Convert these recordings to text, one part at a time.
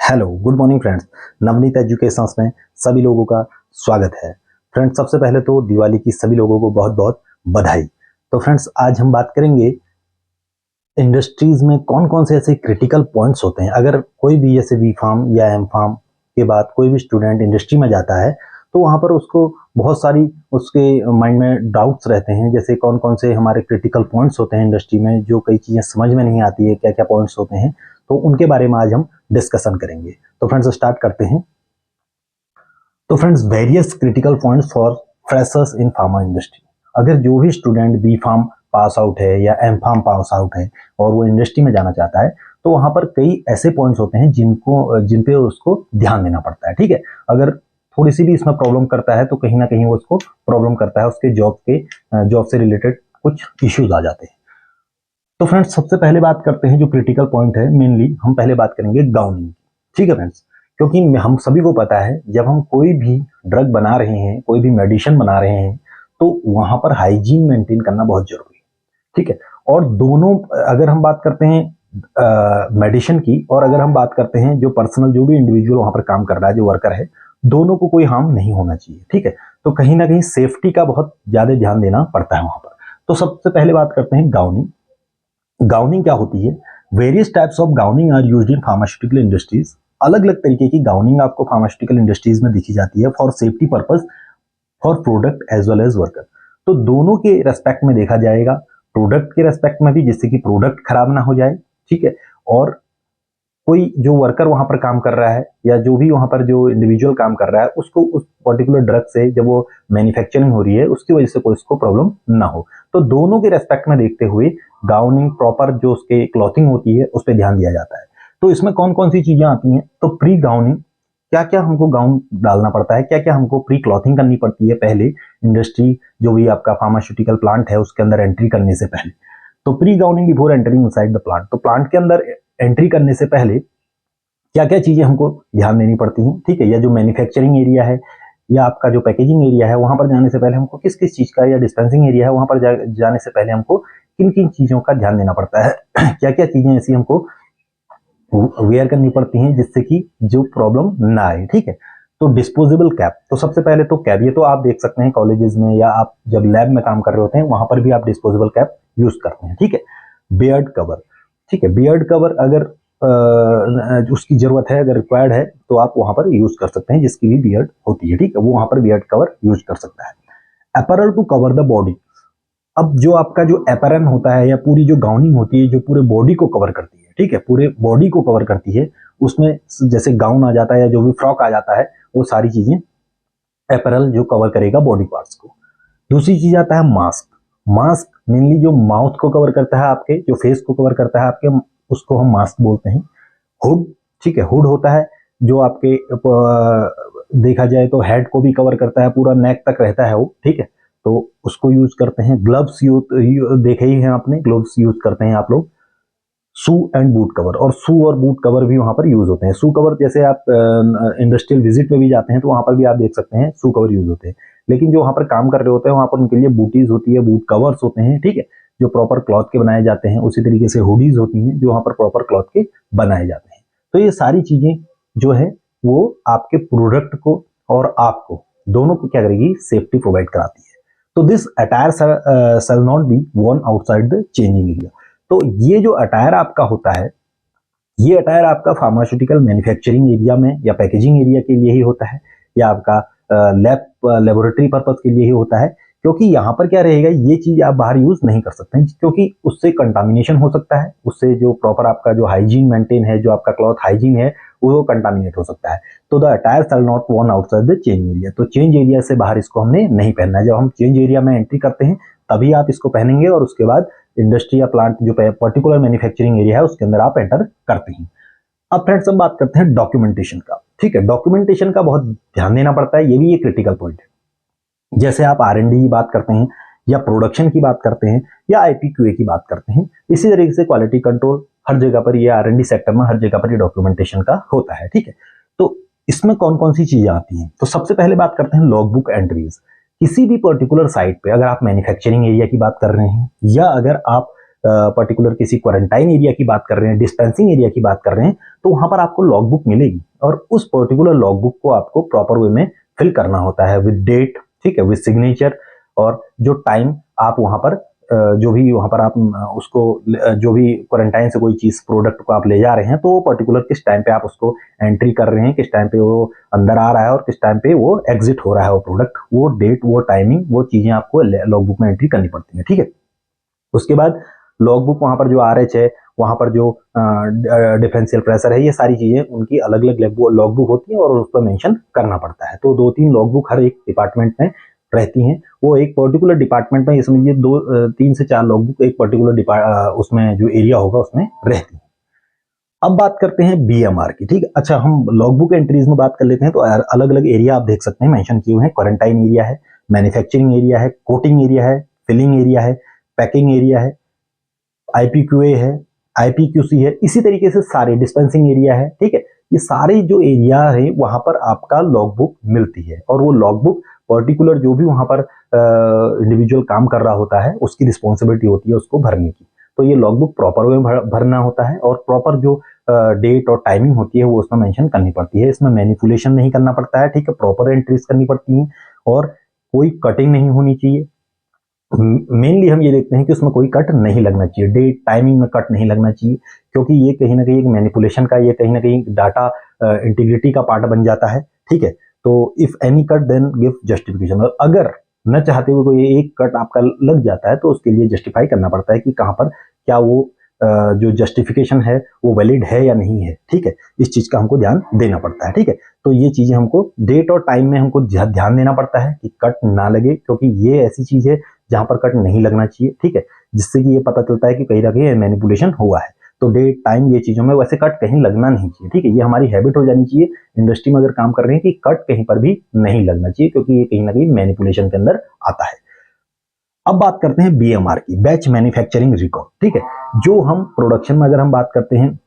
Hello good morning friends. Navneet educations में सभी लोगों का स्वागत है। फ्रेंड्स, सबसे पहले तो दिवाली की सभी लोगों को बहुत बहुत बधाई। तो फ्रेंड्स, आज हम बात करेंगे इंडस्ट्रीज में कौन कौन से ऐसे क्रिटिकल पॉइंट्स होते हैं। अगर कोई भी जैसे बी फार्म या एम फार्म के बाद कोई भी स्टूडेंट इंडस्ट्री में जाता है तो वहाँ पर उसको बहुत सारी उसके माइंड में डाउट्स रहते हैं, जैसे कौन कौन से हमारे क्रिटिकल पॉइंट्स होते हैं इंडस्ट्री में, जो कई चीज़ें समझ में नहीं आती है, क्या क्या पॉइंट्स होते हैं, तो उनके बारे में आज हम डिस्कशन करेंगे। तो फ्रेंड्स, स्टार्ट करते हैं। तो friends, various critical points for freshers in pharma industry. अगर जो भी student B Pharm pass out है या एम फार्म पास आउट है और वो इंडस्ट्री में जाना चाहता है तो वहां पर कई ऐसे पॉइंट्स होते हैं जिन पे उसको ध्यान देना पड़ता है। ठीक है, अगर थोड़ी सी भी इसमें प्रॉब्लम करता है तो कहीं ना कहीं वो उसको प्रॉब्लम करता है, उसके जॉब से रिलेटेड कुछ इश्यूज आ जाते हैं। तो फ्रेंड्स, सबसे पहले बात करते हैं जो क्रिटिकल पॉइंट है, मेनली हम पहले बात करेंगे गाउनिंग। ठीक है फ्रेंड्स, क्योंकि हम सभी को पता है जब हम कोई भी ड्रग बना रहे हैं, कोई भी मेडिसिन बना रहे हैं, तो वहां पर हाइजीन मेंटेन करना बहुत जरूरी है। ठीक है, और दोनों, अगर हम बात करते हैं मेडिसिन की और अगर हम बात करते हैं जो पर्सनल, जो भी इंडिविजुअल वहां पर काम कर रहा है, जो वर्कर है, दोनों को कोई हार्म नहीं होना चाहिए। ठीक है, तो कहीं ना कहीं सेफ्टी का बहुत ज्यादा ध्यान देना पड़ता है वहां पर। तो सबसे पहले बात करते हैं गाउनिंग। गाउनिंग क्या होती है? Various types of gowning are used in pharmaceutical industries. अलग अलग तरीके की गाउनिंग आपको फार्मास्यूटिकल इंडस्ट्रीज में दिखी जाती है for safety purpose, for product as well as worker. तो दोनों के रेस्पेक्ट में देखा जाएगा, प्रोडक्ट के रेस्पेक्ट में भी, जिससे कि प्रोडक्ट खराब ना हो जाए। ठीक है, और कोई जो वर्कर वहां पर काम कर रहा है या जो भी वहां पर जो इंडिविजुअल काम कर रहा है, उसको उस पर्टिकुलर ड्रग से जब वो मैन्युफैक्चरिंग हो रही है उसकी वजह से कोई उसको प्रॉब्लम ना हो। तो दोनों के रेस्पेक्ट में देखते हुए गाउनिंग, प्रॉपर जो उसके क्लॉथिंग होती है उस पर ध्यान दिया जाता है। तो इसमें कौन कौन सी चीजें आती हैं? तो प्री गाउनिंग, क्या क्या हमको गाउन डालना पड़ता है, क्या क्या हमको प्री क्लॉथिंग करनी पड़ती है पहले इंडस्ट्री, जो भी आपका फार्मास्यूटिकल प्लांट है उसके अंदर एंट्री करने से पहले। तो pre gowning before entering inside the plant. तो प्लांट के अंदर एंट्री करने से पहले क्या क्या चीजें हमको ध्यान देनी पड़ती हैं। ठीक है, या जो मैन्युफैक्चरिंग एरिया है या आपका जो पैकेजिंग एरिया है, वहां पर जाने से पहले हमको किस किस चीज का, या डिस्पेंसिंग एरिया है वहां पर जाने से पहले हमको किन किन चीजों का ध्यान देना पड़ता है क्या क्या चीजें ऐसी हमको वेयर करनी पड़ती हैं जिससे कि जो प्रॉब्लम ना आए। ठीक है, तो डिस्पोजेबल कैप। तो सबसे पहले तो कैप, ये तो आप देख सकते हैं कॉलेजेस में या आप जब लैब में काम कर रहे होते हैं वहां पर भी आप डिस्पोजेबल कैप यूज करते हैं। ठीक है, बियर्ड कवर। ठीक है, बियर्ड कवर अगर उसकी जरूरत है, अगर रिक्वायर्ड है तो आप वहां पर यूज कर सकते हैं, जिसकी भी बियर्ड होती है। ठीक है, वो वहां पर बियर्ड कवर यूज कर सकता है। Apparel to cover the body. अब जो आपका जो अपैरल होता है या पूरी जो गाउनिंग होती है जो पूरे बॉडी को कवर करती है, ठीक है, पूरे बॉडी को कवर करती है, उसमें जैसे गाउन आ जाता है या जो भी फ्रॉक आ जाता है, वो सारी चीजें अपैरल जो कवर करेगा बॉडी पार्ट्स को। दूसरी चीज आता है मास्क। मास्क मेनली जो माउथ को कवर करता है, आपके जो फेस को कवर करता है आपके, उसको हम मास्क बोलते हैं। हुड, ठीक है, हुड होता है जो आपके देखा जाए तो हेड को भी कवर करता है, पूरा नेक तक रहता है वो। ठीक है, तो उसको यूज करते हैं। ग्लव्स देखे ही हैं आपने, ग्लव्स यूज करते हैं आप लोग। शू एंड बूट कवर, और शू और बूट कवर भी वहां पर यूज होते हैं। शू कवर जैसे आप इंडस्ट्रियल विजिट में भी जाते हैं तो वहां पर भी आप देख सकते हैं शू कवर यूज होते हैं। लेकिन जो वहां पर काम कर रहे होते हैं वहां पर उनके लिए बूटीज होती है, बूट कवर्स होते हैं। ठीक है, जो प्रॉपर क्लॉथ के बनाए जाते हैं। उसी तरीके से हुडीज होती हैं जो वहां पर प्रॉपर क्लॉथ के बनाए जाते हैं। तो ये सारी चीजें जो है वो आपके प्रोडक्ट को और आपको दोनों को क्या करेगी? सेफ्टी प्रोवाइड कराती है। तो this attire shall not be worn outside the changing area. तो ये जो अटायर आपका होता है, ये अटायर आपका फार्मास्यूटिकल मैन्युफैक्चरिंग एरिया में या पैकेजिंग एरिया के लिए ही होता है, या आपका लेबोरेटरी पर्पज के लिए ही होता है। क्योंकि यहाँ पर क्या रहेगा, ये चीज आप बाहर यूज नहीं कर सकते हैं, क्योंकि उससे कंटामिनेशन हो सकता है, उससे जो प्रॉपर आपका जो हाइजीन मेंटेन है, जो आपका क्लॉथ हाइजीन है, वो कंटामिनेट हो सकता है। तो the attire shall not worn outside the change area. तो चेंज एरिया से बाहर इसको हमने नहीं पहनना है। जब हम चेंज एरिया में एंट्री करते हैं तभी आप इसको पहनेंगे, और उसके बाद इंडस्ट्री या प्लांट जो पर्टिकुलर मैन्युफैक्चरिंग एरिया है उसके अंदर आप एंटर करते हैं। अब फ्रेंड्स, हम बात करते हैं डॉक्यूमेंटेशन का। ठीक है, डॉक्यूमेंटेशन का बहुत ध्यान देना पड़ता है, ये भी एक क्रिटिकल पॉइंट है। जैसे आप R&D की बात करते हैं या प्रोडक्शन की बात करते हैं या IPQA की बात करते हैं, इसी तरीके से क्वालिटी कंट्रोल हर जगह पर, ये R&D सेक्टर में हर जगह पर ये डॉक्यूमेंटेशन का होता है। ठीक है, तो इसमें कौन कौन सी चीजें आती हैं? तो सबसे पहले बात करते हैं लॉग बुक एंट्रीज। किसी भी पर्टिकुलर साइट पे अगर आप मैन्युफैक्चरिंग एरिया की बात कर रहे हैं या अगर आप पर्टिकुलर किसी क्वारंटाइन एरिया की बात कर रहे हैं, डिस्पेंसिंग एरिया की बात कर रहे हैं, तो वहां पर आपको लॉग बुक मिलेगी और उस पर्टिकुलर लॉग बुक को आपको प्रॉपर वे में फिल करना होता है विद डेट, ठीक है, विद सिग्नेचर, और जो टाइम आप वहां पर जो भी वहां पर आप उसको जो भी क्वारंटाइन से कोई चीज प्रोडक्ट को आप ले जा रहे हैं, तो वो पर्टिकुलर किस टाइम पे आप उसको एंट्री कर रहे हैं, किस टाइम पे वो अंदर आ रहा है और किस टाइम पे वो एग्जिट हो रहा है वो प्रोडक्ट, वो डेट, वो टाइमिंग, वो चीजें आपको लॉग बुक में एंट्री करनी पड़ती है, ठीक है। उसके बाद लॉग बुक वहां पर जो RH है, वहां पर जो डिफरेंशियल प्रेशर है, ये सारी चीजें उनकी अलग अलग लॉग बुक होती है और उस पर मेंशन करना पड़ता है। तो 2-3 लॉग बुक हर एक डिपार्टमेंट में रहती हैं। वो एक पर्टिकुलर डिपार्टमेंट में, ये समझिए 3 से 4 लॉग बुक एक पर्टिकुलर उसमें जो एरिया होगा उसमें रहती है। अब बात करते हैं BMR की, ठीक है। अच्छा, हम लॉग बुक एंट्रीज में बात कर लेते हैं, तो अलग अलग एरिया आप देख सकते हैं मेंशन किए हुए हैं। क्वारंटाइन एरिया है, मैन्युफैक्चरिंग एरिया है, कोटिंग एरिया है, फिलिंग एरिया है, पैकिंग एरिया है, IPQA है, IPQC है, इसी तरीके से सारे डिस्पेंसिंग एरिया है, ठीक है। ये सारे जो एरिया है वहां पर आपका लॉग बुक मिलती है और वो लॉग बुक पर्टिकुलर जो भी वहां पर इंडिविजुअल काम कर रहा होता है उसकी रिस्पॉन्सिबिलिटी होती है उसको भरने की। तो ये लॉग बुक प्रॉपर वे में भरना होता है और प्रॉपर जो डेट और टाइमिंग होती है वो उसमें मेंशन करनी पड़ती है। इसमें मैनिपुलेशन नहीं करना पड़ता है, ठीक है, प्रॉपर एंट्रीज करनी पड़ती हैं और कोई कटिंग नहीं होनी चाहिए। मेनली हम ये देखते हैं कि उसमें कोई कट नहीं लगना चाहिए, डेट टाइमिंग में कट नहीं लगना चाहिए, क्योंकि ये कहीं ना कहीं एक मैनिपुलेशन का, ये कहीं ना कहीं डाटा इंटीग्रिटी का पार्ट बन जाता है, ठीक है। तो if any cut then give justification, और अगर न चाहते हुए कोई एक कट आपका लग जाता है तो उसके लिए जस्टिफाई करना पड़ता है कि कहाँ पर क्या वो जो जस्टिफिकेशन है वो वैलिड है या नहीं है, ठीक है। इस चीज का हमको ध्यान देना पड़ता है, ठीक है। तो ये चीजें हमको डेट और टाइम में हमको ध्यान देना पड़ता है कि कट ना लगे, क्योंकि ये ऐसी चीज है जहां पर कट नहीं लगना चाहिए, ठीक है, जिससे कि ये पता चलता है कि कहीं ना कहीं मैनिपुलेशन हुआ है। तो डेट टाइम ये चीजों में वैसे कट कहीं लगना नहीं चाहिए, ठीक है। ये हमारी हैबिट हो जानी चाहिए इंडस्ट्री में अगर काम कर रहे हैं कि कट कहीं पर भी नहीं लगना चाहिए, क्योंकि ये कहीं ना कहीं मैनिपुलेशन के अंदर आता है। अब बात करते हैं BMR की, बैच मैन्युफैक्चरिंग रिकॉर्ड, ठीक है। जो हम प्रोडक्शन में अगर हम बात करते हैं,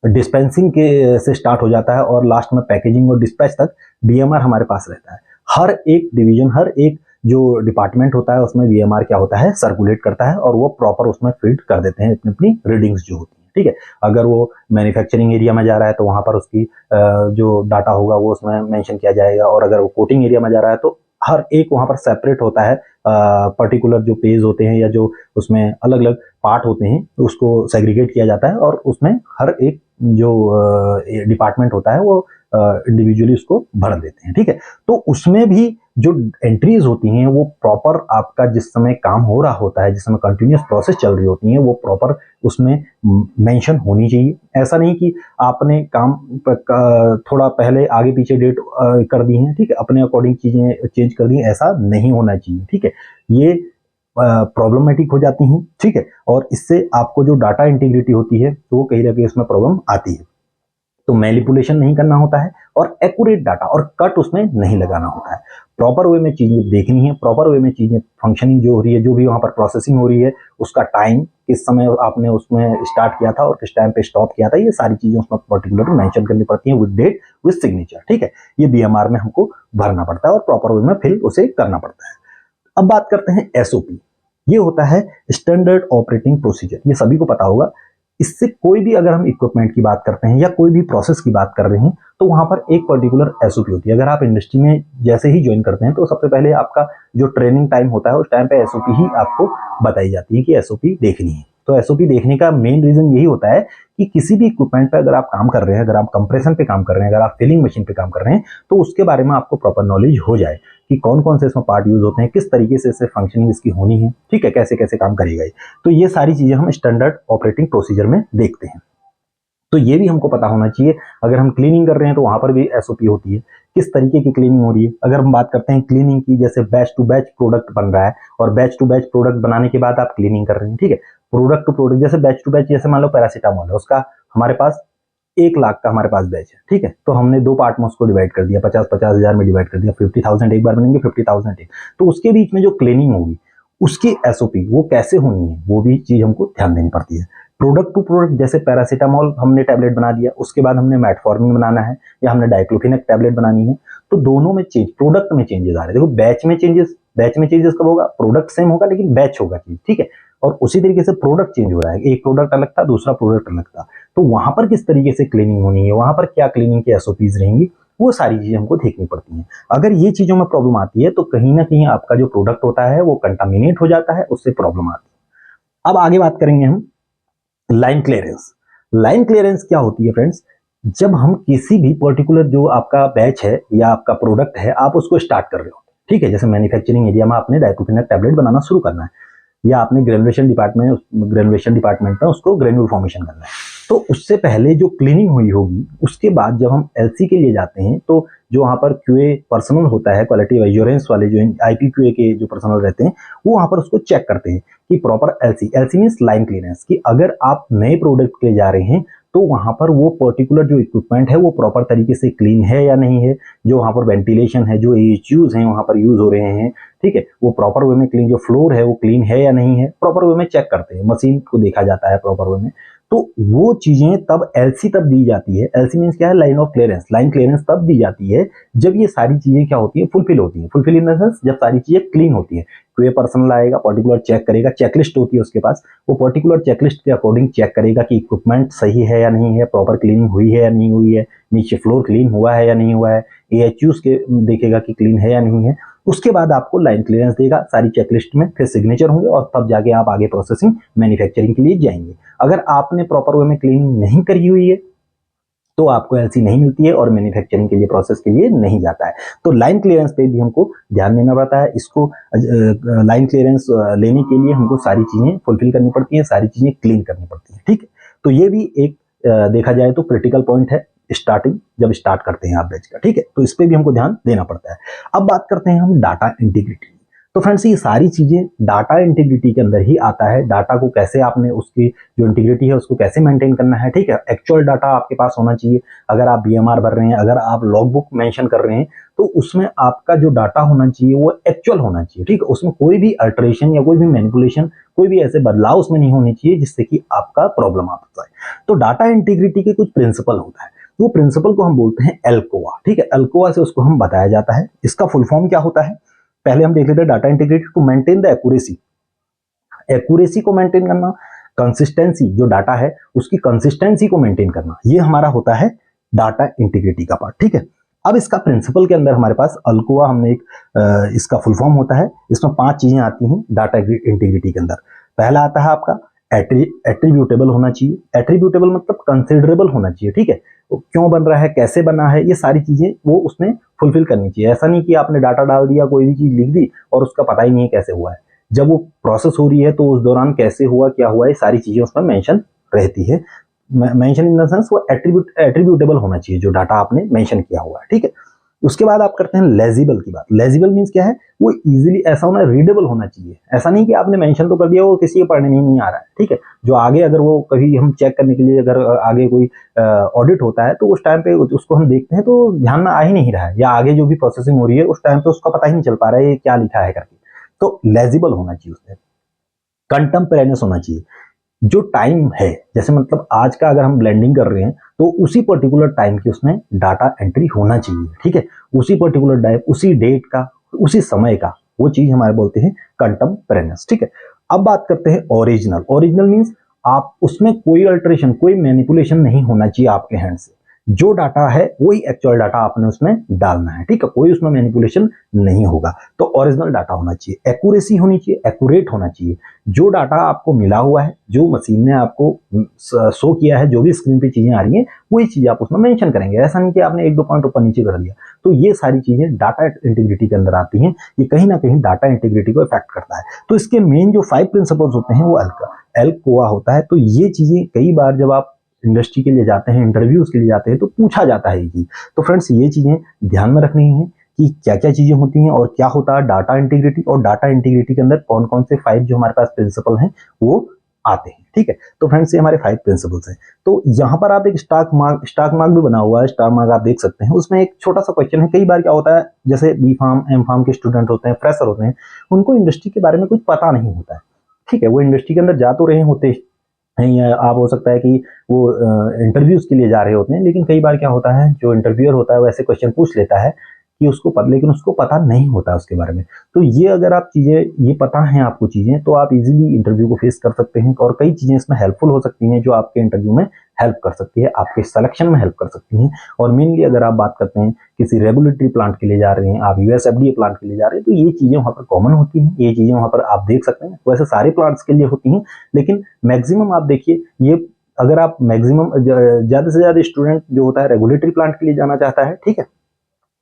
डिस्पेंसिंग के से स्टार्ट हो जाता है और लास्ट में पैकेजिंग और डिस्पैच तक BMR हमारे पास रहता है। हर एक डिवीजन, हर एक जो डिपार्टमेंट होता है उसमें BMR क्या होता है, सर्कुलेट करता है और वो प्रॉपर उसमें फीड कर देते हैं अपनी अपनी रीडिंग्स जो होती है, ठीक है। अगर वो मैन्युफैक्चरिंग एरिया में जा रहा है तो वहां पर उसकी जो डाटा होगा वो उसमें मेंशन किया जाएगा, और अगर वो कोटिंग एरिया में जा रहा है तो हर एक वहां पर सेपरेट होता है, पर्टिकुलर जो पेज होते हैं या जो उसमें अलग अलग पार्ट होते हैं उसको सेग्रीगेट किया जाता है और उसमें हर एक जो डिपार्टमेंट होता है वो इंडिविजुअली उसको भर देते हैं, ठीक है। तो उसमें भी जो एंट्रीज होती हैं वो प्रॉपर आपका जिस समय काम हो रहा होता है, जिस समय कंटिन्यूस प्रोसेस चल रही होती है, वो प्रॉपर उसमें मेंशन होनी चाहिए। ऐसा नहीं कि आपने काम थोड़ा पहले आगे पीछे डेट कर दी है, ठीक है, अपने अकॉर्डिंग चीजें चेंज कर दी, ऐसा नहीं होना चाहिए, ठीक है। ये प्रॉब्लमेटिक हो जाती हैं, ठीक है, और इससे आपको जो डाटा इंटीग्रिटी होती है तो वो कहीं ना कहीं उसमें प्रॉब्लम आती है। तो मैनिपुलेशन नहीं करना होता है और एक्यूरेट डाटा और कट उसमें नहीं लगाना होता है। प्रॉपर वे में चीजें देखनी है, प्रॉपर वे में चीजें फंक्शनिंग जो हो रही है, जो भी वहां पर प्रोसेसिंग हो रही है, उसका टाइम किस समय आपने उसमें स्टार्ट किया था और किस टाइम पे स्टॉप किया था, ये सारी चीजें उसमें पर्टिकुलर मेंशन करनी पड़ती है विद डेट विद सिग्नेचर, ठीक है। ये BMR में हमको भरना पड़ता है और प्रॉपर वे में फिल उसे करना पड़ता है। अब बात करते हैं SOP। ये होता है स्टैंडर्ड ऑपरेटिंग प्रोसीजर, ये सभी को पता होगा। इससे कोई भी अगर हम इक्विपमेंट की बात करते हैं या कोई भी प्रोसेस की बात कर रहे हैं तो वहां पर एक पर्टिकुलर SOP होती है। अगर आप इंडस्ट्री में जैसे ही ज्वाइन करते हैं तो सबसे पहले आपका जो ट्रेनिंग टाइम होता है उस टाइम पे SOP ही आपको बताई जाती है कि SOP देखनी है। तो SOP देखने का मेन रीजन यही होता है कि किसी भी इक्विपमेंट पे अगर आप काम कर रहे हैं, अगर आप कंप्रेशन पे काम कर रहे हैं, अगर आप फिलिंग मशीन पे काम कर रहे हैं, तो उसके बारे में आपको प्रॉपर नॉलेज हो जाए कि कौन कौन से इसमें पार्ट यूज होते हैं, किस तरीके से इससे फंक्शनिंग इसकी होनी है, ठीक है, कैसे कैसे काम करेगा। तो ये सारी चीजें हम स्टैंडर्ड ऑपरेटिंग प्रोसीजर में देखते हैं। तो ये भी हमको पता होना चाहिए। अगर हम क्लीनिंग कर रहे हैं तो वहां पर भी SOP होती है, किस तरीके की क्लीनिंग हो रही है। अगर हम बात करते हैं क्लीनिंग की, जैसे बैच टू बैच प्रोडक्ट बन रहा है और बैच टू बैच प्रोडक्ट बनाने के बाद आप क्लीनिंग कर रहे हैं, ठीक है। प्रोडक्ट टू प्रोडक्ट, जैसे बैच टू बैच, जैसे मान लो पैरासीटामोल है, उसका हमारे पास 1 लाख का हमारे पास बैच है, ठीक है। तो हमने 2 पार्ट में उसको डिवाइड कर दिया, 50-50 हजार में डिवाइड कर दिया, 50,000 एक बार बनेंगे, 50,000 एक। तो उसके बीच में जो क्लीनिंग होगी उसकी SOP वो कैसे होनी है, वो भी चीज हमको ध्यान देनी पड़ती है। प्रोडक्ट टू प्रोडक्ट, जैसे पैरासीटामोल हमने टैबलेट बना दिया, उसके बाद हमने मेटफॉर्मिन बनाना है या हमने डाइक्लोफिनेक टैबलेट बनानी है, तो दोनों में चेंज, प्रोडक्ट में चेंजेस आ रहे हैं। देखो बैच में चेंजेस कब होगा, प्रोडक्ट सेम होगा लेकिन बैच होगा चीज, ठीक है। और उसी तरीके से प्रोडक्ट चेंज हो रहा है, एक प्रोडक्ट अलग था, दूसरा प्रोडक्ट अलग था, तो वहां पर किस तरीके से क्लीनिंग होनी है, वहां पर क्या क्लीनिंग की एसओपीज रहेंगी, वो सारी चीजें हमको देखनी पड़ती हैं। अगर ये चीजों में प्रॉब्लम आती है तो कहीं ना कहीं आपका जो प्रोडक्ट होता है वो कंटामिनेट हो जाता है, उससे प्रॉब्लम आती है। अब आगे बात करेंगे हम लाइन क्लियरेंस। लाइन क्लियरेंस क्या होती है फ्रेंड्स? जब हम किसी भी पर्टिकुलर जो आपका बैच है या आपका प्रोडक्ट है, आप उसको स्टार्ट कर रहे हो, ठीक है, जैसे मैन्युफैक्चरिंग एरिया में आपने डाइक्लोफिनेक टैबलेट बनाना शुरू करना है, या आपने ग्रेनुलेशन डिपार्टमेंट में उसको ग्रेन्यूल फॉर्मेशन करना है, तो उससे पहले जो क्लीनिंग हुई होगी, उसके बाद जब हम एलसी के लिए जाते हैं तो जो वहाँ पर क्यूए पर्सनल होता है, क्वालिटी एश्योरेंस वाले जो आईपी क्यूए के जो पर्सनल रहते हैं, वो वहाँ पर उसको चेक करते हैं कि proper LC means line clearance, कि अगर आप नए प्रोडक्ट के लिए जा रहे हैं तो वहाँ पर वो पर्टिकुलर जो इक्विपमेंट है वो प्रॉपर तरीके से क्लीन है या नहीं है, जो वहाँ पर वेंटिलेशन है, जो एएचयूज हैं वहाँ पर यूज हो रहे हैं, ठीक है, वो प्रॉपर वे में क्लीन, जो फ्लोर है वो क्लीन है या नहीं है, प्रॉपर वे में चेक करते हैं, मशीन को देखा जाता है प्रॉपर वे में। तो वो चीजें तब एलसी तब दी जाती है। एलसी मीन्स क्या है? Line of clearance. Line clearance तब दी जाती है जब ये सारी चीजें क्या होती है? फुलफिल होती है। फुलफिल इन द सेंस जब सारी चीजें क्लीन होती है, तो ये पर्सनल आएगा, पर्टिकुलर चेक करेगा, चेकलिस्ट होती है उसके पास, वो पर्टिकुलर चेकलिस्ट के अकॉर्डिंग चेक करेगा कि इक्विपमेंट सही है या नहीं है, प्रॉपर क्लीनिंग हुई है या नहीं हुई है, नीचे फ्लोर क्लीन हुआ है या नहीं हुआ है, एएचयूज के देखेगा कि क्लीन है या नहीं है। उसके बाद आपको लाइन क्लियरेंस देगा सारी चेकलिस्ट में, फिर सिग्नेचर होंगे और तब जाके आप आगे प्रोसेसिंग मैन्युफैक्चरिंग के लिए जाएंगे। अगर आपने प्रॉपर वे में क्लीनिंग नहीं करी हुई है तो आपको एलसी नहीं मिलती है और मैन्युफैक्चरिंग के लिए प्रोसेस के लिए नहीं जाता है। तो लाइन क्लियरेंस पे भी हमको ध्यान देना पड़ता है। इसको लाइन क्लियरेंस लेने के लिए हमको सारी चीजें फुलफिल करनी पड़ती हैं, सारी चीजें क्लीन करनी पड़ती हैं, ठीक है। तो ये भी एक देखा जाए तो क्रिटिकल पॉइंट है स्टार्टिंग, जब स्टार्ट करते हैं आप बैच का, ठीक है, तो इस पे भी हमको ध्यान देना पड़ता है। अब बात करते हैं हम डाटा इंटीग्रिटी। तो फ्रेंड्स ये सारी चीजें डाटा इंटीग्रिटी के अंदर ही आता है। डाटा को कैसे आपने, उसकी जो इंटीग्रिटी है उसको कैसे मेंटेन करना है, ठीक है, एक्चुअल डाटा आपके पास होना चाहिए। अगर आप बीएमआर भर रहे हैं, अगर आप लॉग बुक मेंशन कर रहे हैं, तो उसमें आपका जो डाटा होना चाहिए वो एक्चुअल होना चाहिए, ठीक है, उसमें कोई भी अल्टरेशन या कोई भी मैनिपुलेशन, कोई भी ऐसे बदलाव उसमें नहीं होने चाहिए जिससे कि आपका प्रॉब्लम आ सकता है। तो डाटा इंटीग्रिटी के कुछ प्रिंसिपल होता है, वो प्रिंसिपल को हम बोलते हैं एल्कोआ, ठीक है, एल्कोआ से उसको हम बताया जाता है। इसका फुल फॉर्म क्या होता है? पहले हम देख लेते हैं। Data integrity to maintain the accuracy, accuracy को मेंटेन करना, कंसिस्टेंसी, जो डाटा है उसकी कंसिस्टेंसी को मेंटेन करना, ये हमारा होता है डाटा इंटीग्रिटी का पार्ट, ठीक है। अब इसका प्रिंसिपल के अंदर हमारे पास अल्कोआ, हमने एक इसका फुल फॉर्म होता है, इसमें 5 चीजें आती हैं डाटा इंटीग्रिटी के अंदर। पहला आता है आपका एट्रीब्यूटेबल होना चाहिए। एट्रीब्यूटेबल मतलब कंसिडरेबल होना चाहिए, ठीक है, क्यों बन रहा है, कैसे बना है, ये सारी चीजें वो उसने फुलफिल करनी चाहिए। ऐसा नहीं कि आपने डाटा डाल दिया, कोई भी चीज लिख दी और उसका पता ही नहीं है कैसे हुआ है। जब वो प्रोसेस हो रही है तो उस दौरान कैसे हुआ, क्या हुआ, ये सारी चीजें उसमें मेंशन रहती है। मेंशन इन द सेंस वो एट्रीब्यूटेबल होना चाहिए जो डाटा आपने मेंशन किया हुआ है, ठीक है। उसके बाद आप करते हैं लेजिबल की बात। लेजिबल मीन्स क्या है? वो इजीली ऐसा होना, रीडेबल होना चाहिए। ऐसा नहीं कि आपने मेंशन तो कर दिया, वो किसी के पढ़ने में नहीं आ रहा है, ठीक है। जो आगे अगर वो कभी हम चेक करने के लिए, अगर आगे कोई ऑडिट होता है तो उस टाइम पे उसको हम देखते हैं तो ध्यान में आ ही नहीं रहा है, या आगे जो भी प्रोसेसिंग हो रही है उस टाइम पे उसका पता ही नहीं चल पा रहा है ये क्या लिखा है करके। तो लेजिबल होना चाहिए उसमें। कंटेम्परेनियस होना चाहिए, जो टाइम है, जैसे मतलब आज का अगर हम ब्लेंडिंग कर रहे हैं तो उसी पर्टिकुलर टाइम की उसमें डाटा एंट्री होना चाहिए, ठीक है, उसी पर्टिकुलर टाइम, उसी डेट का, उसी समय का, वो चीज हमारे बोलते हैं कंटेम्परेनियस, ठीक है। अब बात करते हैं ओरिजिनल। ओरिजिनल मीन्स आप उसमें कोई अल्टरेशन, कोई मैनिपुलेशन नहीं होना चाहिए आपके हैंड से। जो डाटा है वही एक्चुअल डाटा आपने उसमें डालना है, ठीक है, कोई उसमें मैनिपुलेशन नहीं होगा। तो ओरिजिनल डाटा होना चाहिए, एक्यूरेसी होनी चाहिए, एक्यूरेट होना चाहिए। जो डाटा आपको मिला हुआ है, जो मशीन ने आपको शो किया है, जो भी स्क्रीन पे चीजें आ रही हैं, वही चीज आप उसमें मेंशन करेंगे। ऐसा नहीं कि आपने 1-2 पॉइंट ऊपर नीचे कर दिया। तो ये सारी चीजें डाटा इंटीग्रिटी के अंदर आती हैं, ये कहीं ना कहीं डाटा इंटीग्रिटी को इफेक्ट करता है। तो इसके मेन जो 5 प्रिंसिपल्स होते हैं वो एल्कोआ होता है। तो ये चीजें कई बार जब आप इंडस्ट्री के लिए जाते हैं, इंटरव्यूज के लिए जाते हैं, तो पूछा जाता है ये। तो फ्रेंड्स ये चीजें ध्यान में रखनी है कि क्या क्या चीजें होती हैं और क्या होता है डाटा इंटीग्रिटी, और डाटा इंटीग्रिटी के अंदर कौन कौन से 5 जो हमारे पास प्रिंसिपल हैं वो आते हैं, ठीक है। तो फ्रेंड्स ये हमारे 5 प्रिंसिपल्स हैं। तो यहाँ पर आप एक स्टार मार्क भी बना हुआ है, स्टार मार्क आप देख सकते हैं। उसमें एक छोटा सा क्वेश्चन है, कई बार क्या होता है, जैसे बी फार्म, एम फार्म के स्टूडेंट होते हैं, फ्रेशर होते हैं, उनको इंडस्ट्री के बारे में कुछ पता नहीं होता है, ठीक है, वो इंडस्ट्री के अंदर जा तो रहे होते हैं, या आप हो सकता है कि वो इंटरव्यूज के लिए जा रहे होते हैं, लेकिन कई बार क्या होता है, जो इंटरव्यूअर होता है वो ऐसे क्वेश्चन पूछ लेता है कि उसको लेकिन उसको पता नहीं होता उसके बारे में। तो ये अगर आप चीज़ें ये पता है आपको चीज़ें, तो आप इजीली इंटरव्यू को फेस कर सकते हैं और कई चीज़ें इसमें हेल्पफुल हो सकती हैं जो आपके इंटरव्यू में हेल्प कर सकती है, आपके सिलेक्शन में हेल्प कर सकती हैं। और मेनली अगर आप बात करते हैं किसी रेगुलेटरी प्लांट के लिए जा रहे हैं, आप यूएस एफडीए प्लांट के लिए जा रहे हैं, तो ये चीज़ें वहाँ पर कॉमन होती हैं, ये चीज़ें वहाँ पर आप देख सकते हैं। वैसे सारे प्लांट्स के लिए होती हैं, लेकिन मैक्सिमम आप देखिए ये अगर आप मैक्सिमम ज़्यादा से ज़्यादा स्टूडेंट जो होता है रेगुलेटरी प्लांट के लिए जाना चाहता है, ठीक है,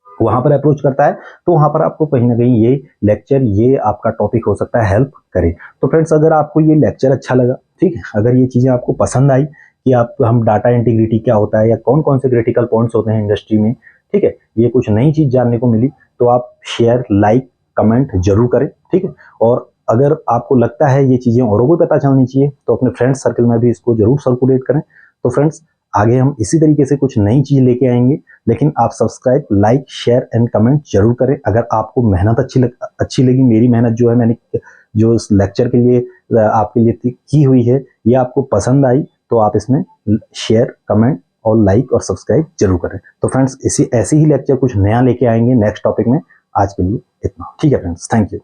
वहां पर अप्रोच करता है, तो वहां पर आपको कहीं ना कहीं ये लेक्चर, ये आपका टॉपिक हो सकता है हेल्प करे। तो फ्रेंड्स अगर आपको ये लेक्चर अच्छा लगा, ठीक है, अगर ये चीज़ें आपको पसंद आई कि आप हम डाटा इंटीग्रिटी क्या होता है या कौन कौन से क्रिटिकल पॉइंट्स होते हैं इंडस्ट्री में, ठीक है, ये कुछ नई चीज़ जानने को मिली, तो आप शेयर, लाइक, कमेंट जरूर करें, ठीक है। और अगर आपको लगता है ये चीज़ें औरों को पता चलनी चाहिए, तो अपने फ्रेंड्स सर्कल में भी इसको जरूर सर्कुलेट करें। तो फ्रेंड्स आगे हम इसी तरीके से कुछ नई चीज़ लेके आएंगे, लेकिन आप subscribe, like, share and comment जरूर करें। अगर आपको मेहनत अच्छी लगी, मेरी मेहनत जो है मैंने जो इस लेक्चर के लिए आपके लिए की हुई है, ये आपको पसंद आई, तो आप इसमें शेयर, कमेंट और लाइक और सब्सक्राइब जरूर करें। तो फ्रेंड्स ऐसी ही लेक्चर कुछ नया लेके आएंगे नेक्स्ट टॉपिक में। आज के लिए इतना, ठीक है फ्रेंड्स, थैंक यू।